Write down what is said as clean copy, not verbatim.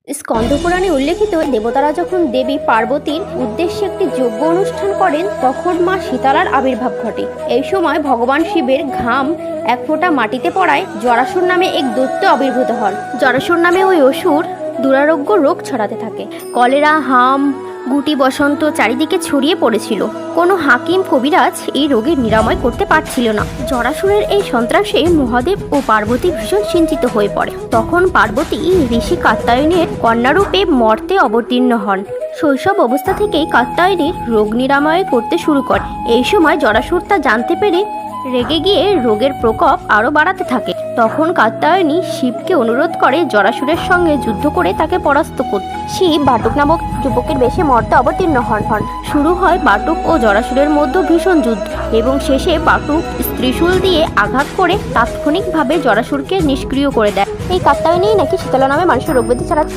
স্কন্দপুরাণে উল্লেখিত দেবতারা যখন দেবী পার্বতীর উদ্দেশ্যে একটি যজ্ঞ অনুষ্ঠান করেন তখন মা শীতলার আবির্ভাব ঘটে। এই সময় ভগবান শিবের ঘাম এক ফোঁটা মাটিতে পড়ায় জরাসুর নামে এক দৈত্য আবির্ভূত হন। জরাসুর নামে ওই অসুর দুরারোগ্য রোগ ছড়াতে থাকে। কলেরা, হাম, গুটি বসন্ত চারিদিকে ছড়িয়ে পড়েছিল। কোনো হাকিম কবিরাজ এই রোগের নিরাময় করতে পারছিল না। জরাসুরের এই সন্ত্রাসে মহাদেব ও পার্বতী ভীষণ চিন্তিত হয়ে পড়ে। তখন পার্বতী ঋষি কাত্যায়নের কন্যারূপে মর্তে অবতীর্ণ হন। শৈশব অবস্থা থেকেই কাত্যায়নের রোগ নিরাময় করতে শুরু করে। এই সময় জরাসুর তা জানতে পেরে রেগে গিয়ে রোগের প্রকোপ আরও বাড়াতে থাকে। তখন কাত্যায়নী শিবকে অনুরোধ করে জরাসুরের সঙ্গে যুদ্ধ করে তাকে পরাস্ত করতে। শিব বাটুক নামক যুবকের বেশে মর্তে অবতীর্ণ হন। শুরু হয় বাটুক ও জরাসুরের মধ্যে ভীষণ যুদ্ধ এবং শেষে বাটুক ত্রিশূল দিয়ে আঘাত করে তাৎক্ষণিকভাবে জরাসুরকে নিষ্ক্রিয় করে দেয়। এই কাত্যায়নী নাকি শীতলা নামে মানুষের রোগ ব্যাধি ছাড়াচ্ছে।